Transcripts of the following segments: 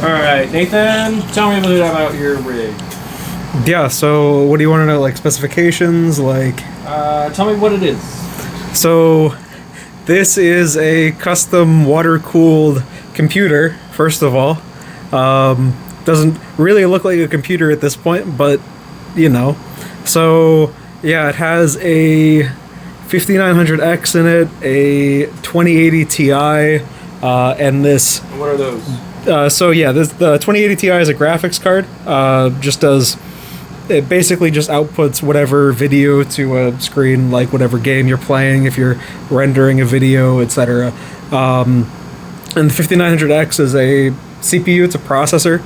Alright, Nathan, tell me a little bit about your rig. Yeah, so what do you want to know, like specifications, like? Tell me what it is. So, this is a custom water-cooled computer, first of all. Doesn't really look like a computer at this point, but, you know. So, yeah, it has a 5900X in it, a 2080 Ti, and this... What are those? So yeah, the 2080 Ti is a graphics card. It basically just outputs whatever video to a screen, like whatever game you're playing, if you're rendering a video, etc. And the 5900X is a CPU, it's a processor.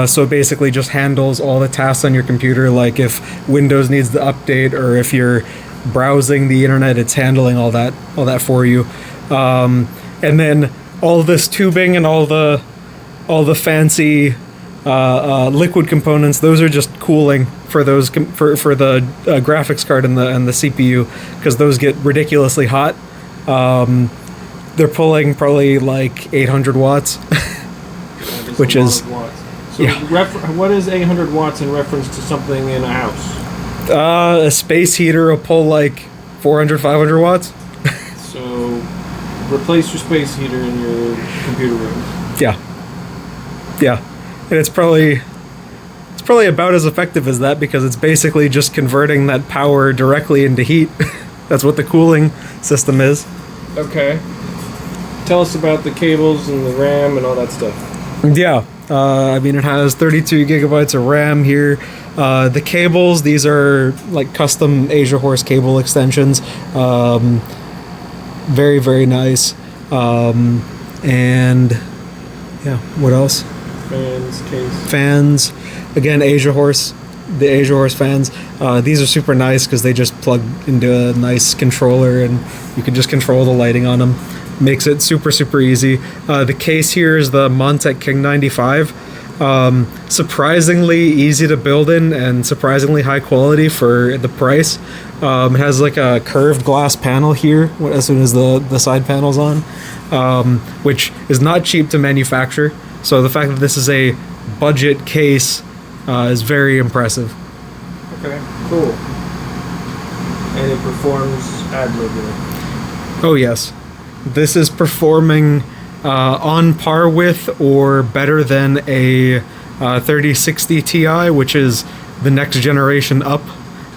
So it basically just handles all the tasks on your computer, like if Windows needs to update or if you're browsing the internet, it's handling all that for you. And then all this tubing and all the fancy liquid components, those are just cooling for those for the graphics card and the CPU, because those get ridiculously hot. They're pulling probably like 800 watts, which is watts. So yeah. What is 800 watts in reference to something in a house? A space heater will pull like 400, 500 watts. So replace your space heater in your computer room. Yeah. Yeah, and it's probably about as effective as that, because it's basically just converting that power directly into heat. That's what the cooling system is. Okay. Tell us about the cables and the RAM and all that stuff. Yeah, I mean, it has 32 gigabytes of RAM here. The cables, these are like custom Asiahorse cable extensions. Very, very nice. And yeah, what else? Fans. Again, Asiahorse. The Asiahorse fans. These are super nice because they just plug into a nice controller and you can just control the lighting on them. Makes it super, super easy. The case here is the Montech King 95. Surprisingly easy to build in and surprisingly high quality for the price. It has like a curved glass panel here as soon as the side panel's on, which is not cheap to manufacture. So the fact that this is a budget case is very impressive. Okay, cool. And it performs admirably. Oh yes. This is performing on par with or better than a 3060 Ti, which is the next generation up.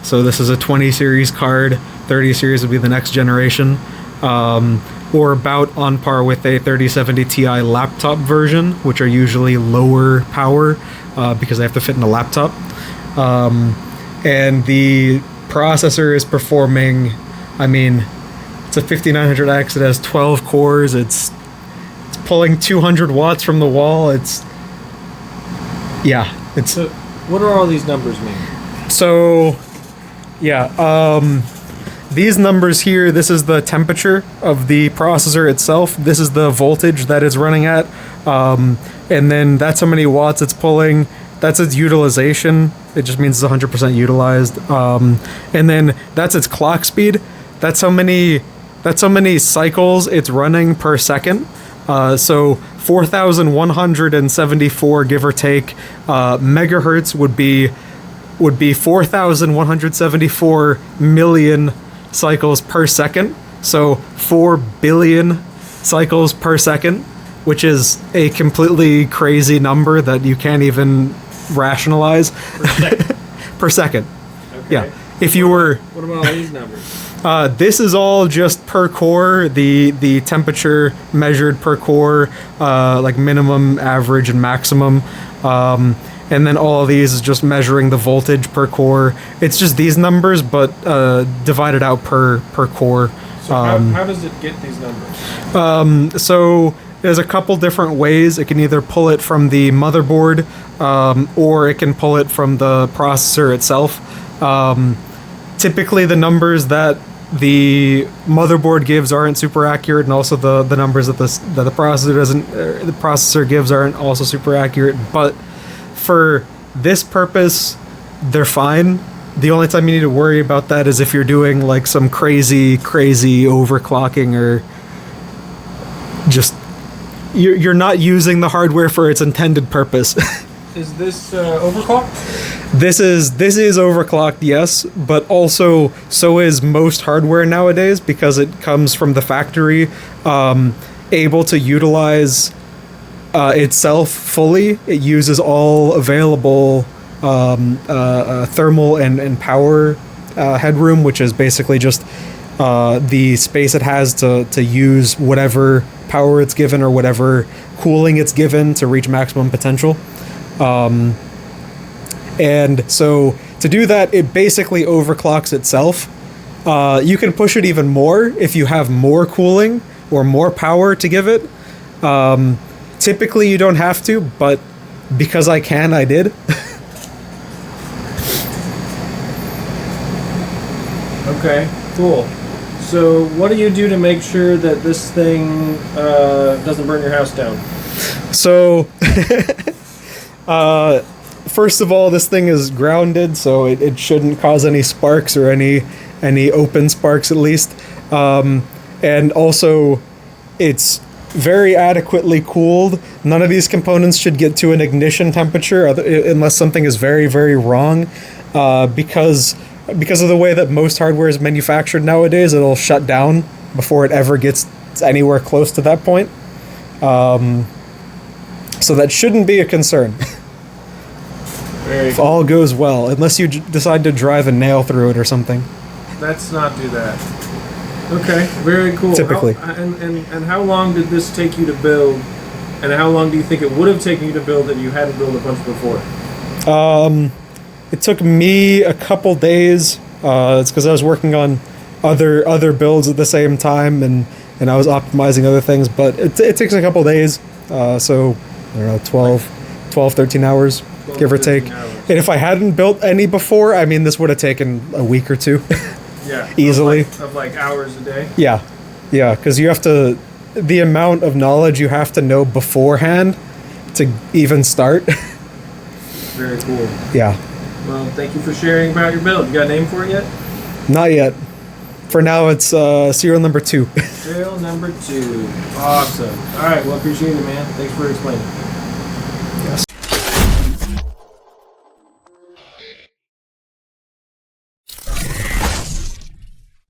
So this is a 20 series card. 30 series would be the next generation. Or about on par with a 3070 Ti laptop version, which are usually lower power because they have to fit in a laptop. And the processor is performing, I mean, it's a 5900X, it has 12 cores, it's pulling 200 watts from the wall, So what do all these numbers mean? So, yeah, these numbers here, this is the temperature of the processor itself. This is the voltage that it's running at. And then that's how many watts it's pulling. That's its utilization. It just means it's 100% utilized. And then that's its clock speed. That's how many cycles it's running per second. So 4,174, give or take, megahertz would be 4,174 million cycles per second. So 4 billion cycles per second, which is a completely crazy number that you can't even rationalize. Per second. Per second. Okay. Yeah. If you were... What about all these numbers? This is all just per core, the temperature measured per core, like minimum, average, and maximum. And then all of these is just measuring the voltage per core. It's just these numbers, but divided out per core. So how does it get these numbers? So there's a couple different ways. It can either pull it from the motherboard, or it can pull it from the processor itself. Typically, the numbers that the motherboard gives aren't super accurate, and also the numbers that the processor gives aren't also super accurate. But for this purpose, they're fine. The only time you need to worry about that is if you're doing like some crazy overclocking or just you're not using the hardware for its intended purpose. Is this overclocked? This is overclocked, yes, but also so is most hardware nowadays because it comes from the factory, able to utilize itself fully. It uses all available thermal and power headroom, which is basically just the space it has to use whatever power it's given or whatever cooling it's given to reach maximum potential. And so to do that, it basically overclocks itself. You can push it even more if you have more cooling or more power to give it. Typically you don't have to, but because I can, I did. Okay, cool. So what do you do to make sure that this thing doesn't burn your house down? So, first of all, this thing is grounded, so it shouldn't cause any sparks or any open sparks at least. And also, it's very adequately cooled. None of these components should get to an ignition temperature unless something is very, very wrong. Because of the way that most hardware is manufactured nowadays, it'll shut down before it ever gets anywhere close to that point. So that shouldn't be a concern. If all goes well, unless you decide to drive a nail through it or something. Let's not do that. Okay, very cool. Typically. And how long did this take you to build? And how long do you think it would have taken you to build that you hadn't built a bunch before? It took me a couple days. It's because I was working on other builds at the same time, and I was optimizing other things. But it takes a couple days. So, I don't know, 13 hours, give or take. And if I hadn't built any before, I mean, this would have taken a week or two. Yeah. Easily. Of like hours a day? Yeah. Yeah, because you have to... The amount of knowledge you have to know beforehand to even start. Very cool. Yeah. Well, thank you for sharing about your build. You got a name for it yet? Not yet. For now, it's serial number 2. Serial number 2. Awesome. All right. Well, appreciate it, man. Thanks for explaining.